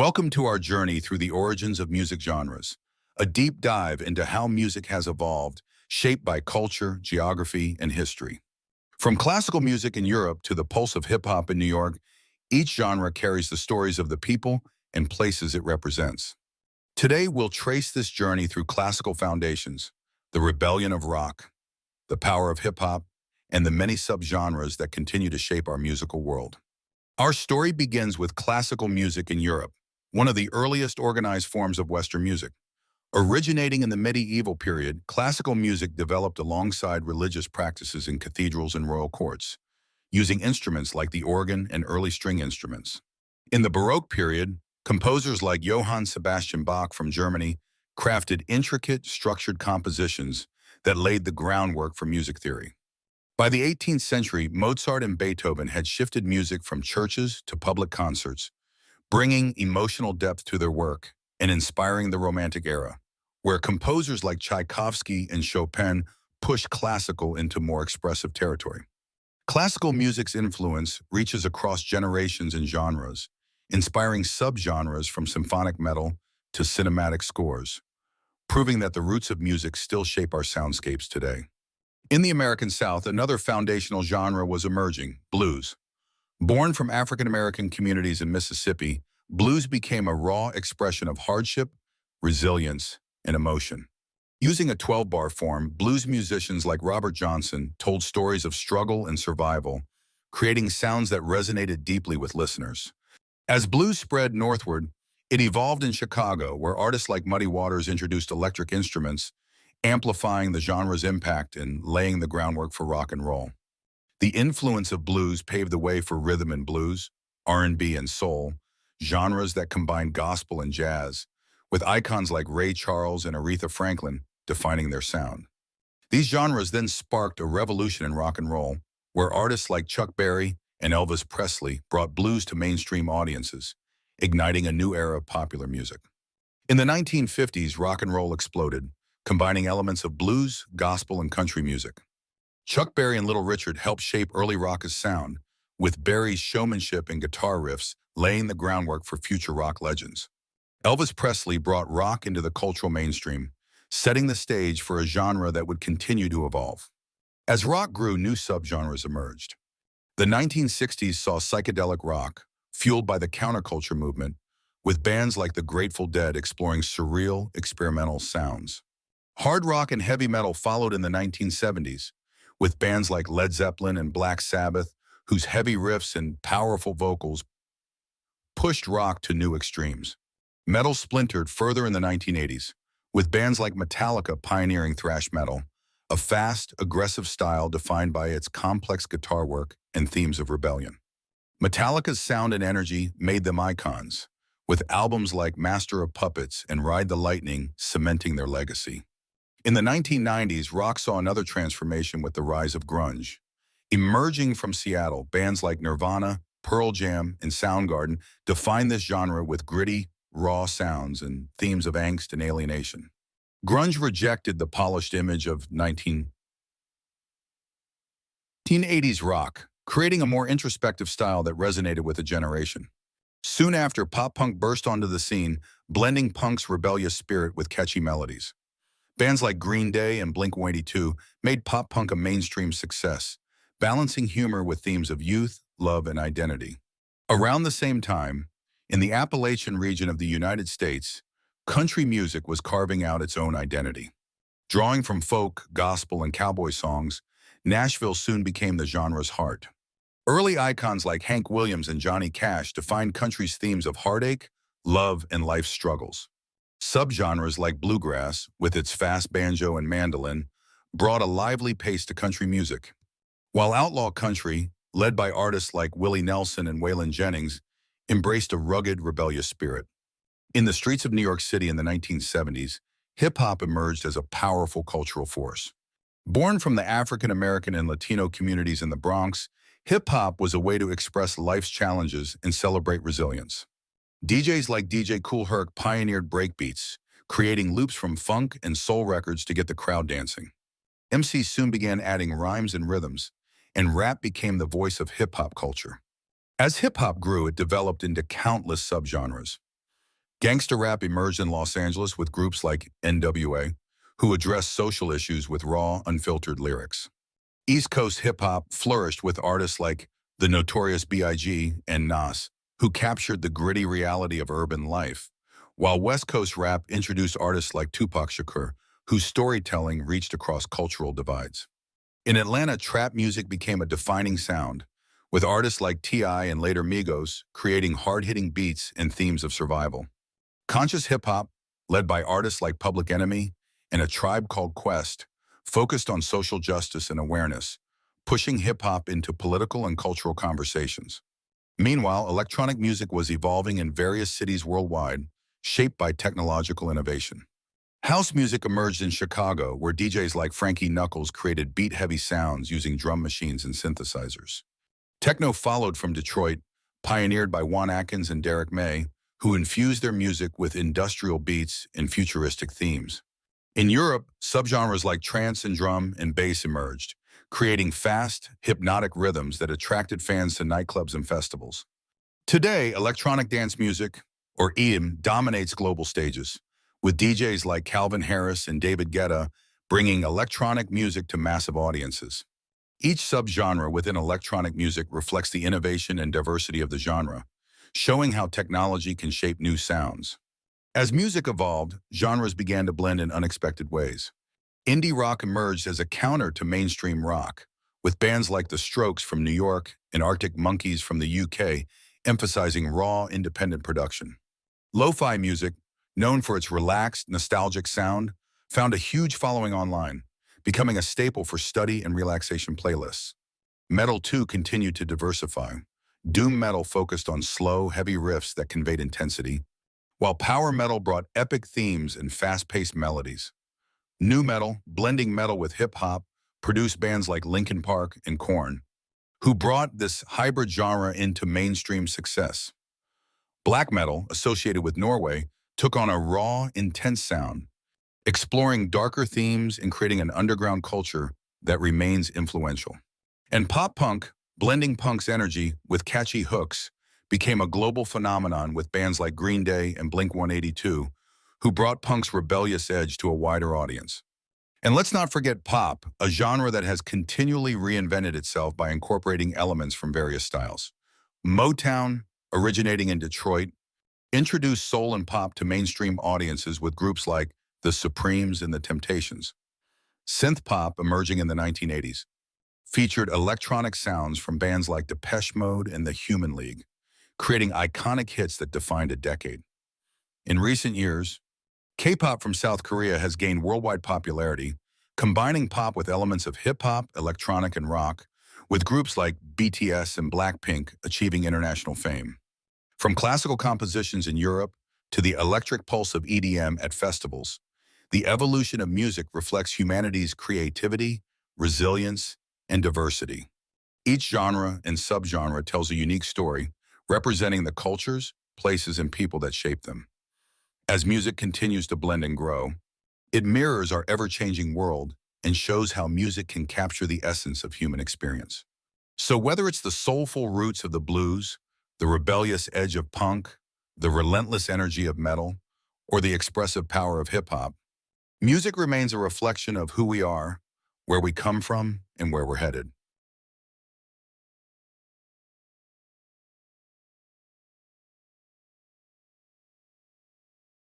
Welcome to our journey through the origins of music genres, a deep dive into how music has evolved, shaped by culture, geography, and history. From classical music in Europe to the pulse of hip-hop in New York, each genre carries the stories of the people and places it represents. Today, we'll trace this journey through classical foundations, the rebellion of rock, the power of hip-hop, and the many subgenres that continue to shape our musical world. Our story begins with classical music in Europe, one of the earliest organized forms of Western music. Originating in the medieval period, classical music developed alongside religious practices in cathedrals and royal courts, using instruments like the organ and early string instruments. In the Baroque period, composers like Johann Sebastian Bach from Germany crafted intricate, structured compositions that laid the groundwork for music theory. By the 18th century, Mozart and Beethoven had shifted music from churches to public concerts, bringing emotional depth to their work and inspiring the Romantic era, where composers like Tchaikovsky and Chopin pushed classical into more expressive territory. Classical music's influence reaches across generations and genres, inspiring subgenres from symphonic metal to cinematic scores, proving that the roots of music still shape our soundscapes today. In the American South, another foundational genre was emerging, blues. Born from African American communities in Mississippi, blues became a raw expression of hardship, resilience, and emotion. Using a 12-bar form, blues musicians like Robert Johnson told stories of struggle and survival, creating sounds that resonated deeply with listeners. As blues spread northward, it evolved in Chicago, where artists like Muddy Waters introduced electric instruments, amplifying the genre's impact and laying the groundwork for rock and roll. The influence of blues paved the way for rhythm and blues, R&B and soul, genres that combine gospel and jazz, with icons like Ray Charles and Aretha Franklin defining their sound. These genres then sparked a revolution in rock and roll, where artists like Chuck Berry and Elvis Presley brought blues to mainstream audiences, igniting a new era of popular music. In the 1950s, rock and roll exploded, combining elements of blues, gospel, and country music. Chuck Berry and Little Richard helped shape early rock's sound, with Berry's showmanship and guitar riffs laying the groundwork for future rock legends. Elvis Presley brought rock into the cultural mainstream, setting the stage for a genre that would continue to evolve. As rock grew, new subgenres emerged. The 1960s saw psychedelic rock, fueled by the counterculture movement, with bands like the Grateful Dead exploring surreal, experimental sounds. Hard rock and heavy metal followed in the 1970s, with bands like Led Zeppelin and Black Sabbath, whose heavy riffs and powerful vocals pushed rock to new extremes. Metal splintered further in the 1980s, with bands like Metallica pioneering thrash metal, a fast, aggressive style defined by its complex guitar work and themes of rebellion. Metallica's sound and energy made them icons, with albums like Master of Puppets and Ride the Lightning cementing their legacy. In the 1990s, rock saw another transformation with the rise of grunge. Emerging from Seattle, bands like Nirvana, Pearl Jam, and Soundgarden defined this genre with gritty, raw sounds and themes of angst and alienation. Grunge rejected the polished image of 1980s rock, creating a more introspective style that resonated with a generation. Soon after, pop-punk burst onto the scene, blending punk's rebellious spirit with catchy melodies. Bands like Green Day and Blink-182 made pop-punk a mainstream success, balancing humor with themes of youth, love, and identity. Around the same time, in the Appalachian region of the United States, country music was carving out its own identity. Drawing from folk, gospel, and cowboy songs, Nashville soon became the genre's heart. Early icons like Hank Williams and Johnny Cash defined country's themes of heartache, love, and life's struggles. Subgenres like bluegrass, with its fast banjo and mandolin, brought a lively pace to country music. While outlaw country, led by artists like Willie Nelson and Waylon Jennings, embraced a rugged, rebellious spirit. In the streets of New York City in the 1970s, hip-hop emerged as a powerful cultural force. Born from the African American and Latino communities in the Bronx, hip-hop was a way to express life's challenges and celebrate resilience. DJs like DJ Kool Herc pioneered breakbeats, creating loops from funk and soul records to get the crowd dancing. MCs soon began adding rhymes and rhythms, and rap became the voice of hip-hop culture. As hip-hop grew, it developed into countless subgenres. Gangsta rap emerged in Los Angeles with groups like NWA, who addressed social issues with raw, unfiltered lyrics. East Coast hip-hop flourished with artists like the Notorious B.I.G. and Nas, who captured the gritty reality of urban life, while West Coast rap introduced artists like Tupac Shakur, whose storytelling reached across cultural divides. In Atlanta, trap music became a defining sound, with artists like T.I. and later Migos creating hard-hitting beats and themes of survival. Conscious hip-hop, led by artists like Public Enemy and A Tribe Called Quest, focused on social justice and awareness, pushing hip-hop into political and cultural conversations. Meanwhile, electronic music was evolving in various cities worldwide, shaped by technological innovation. House music emerged in Chicago, where DJs like Frankie Knuckles created beat-heavy sounds using drum machines and synthesizers. Techno followed from Detroit, pioneered by Juan Atkins and Derek May, who infused their music with industrial beats and futuristic themes. In Europe, subgenres like trance and drum and bass emerged, creating fast, hypnotic rhythms that attracted fans to nightclubs and festivals. Today, electronic dance music, or EDM, dominates global stages, with DJs like Calvin Harris and David Guetta bringing electronic music to massive audiences. Each subgenre within electronic music reflects the innovation and diversity of the genre, showing how technology can shape new sounds. As music evolved, genres began to blend in unexpected ways. Indie rock emerged as a counter to mainstream rock, with bands like The Strokes from New York and Arctic Monkeys from the UK emphasizing raw, independent production. Lo-fi music, known for its relaxed, nostalgic sound, found a huge following online, becoming a staple for study and relaxation playlists. Metal, too, continued to diversify. Doom metal focused on slow, heavy riffs that conveyed intensity, while power metal brought epic themes and fast-paced melodies. Nu metal, blending metal with hip-hop, produced bands like Linkin Park and Korn, who brought this hybrid genre into mainstream success. Black metal, associated with Norway, took on a raw, intense sound, exploring darker themes and creating an underground culture that remains influential. And pop punk, blending punk's energy with catchy hooks, became a global phenomenon with bands like Green Day and Blink-182, who brought punk's rebellious edge to a wider audience. And let's not forget pop, a genre that has continually reinvented itself by incorporating elements from various styles. Motown, originating in Detroit, introduced soul and pop to mainstream audiences with groups like The Supremes and The Temptations. Synth pop, emerging in the 1980s, featured electronic sounds from bands like Depeche Mode and The Human League, creating iconic hits that defined a decade. In recent years, K-pop from South Korea has gained worldwide popularity, combining pop with elements of hip-hop, electronic, and rock, with groups like BTS and Blackpink achieving international fame. From classical compositions in Europe to the electric pulse of EDM at festivals, the evolution of music reflects humanity's creativity, resilience, and diversity. Each genre and subgenre tells a unique story, representing the cultures, places, and people that shape them. As music continues to blend and grow, it mirrors our ever-changing world and shows how music can capture the essence of human experience. So whether it's the soulful roots of the blues, the rebellious edge of punk, the relentless energy of metal, or the expressive power of hip-hop, music remains a reflection of who we are, where we come from, and where we're headed.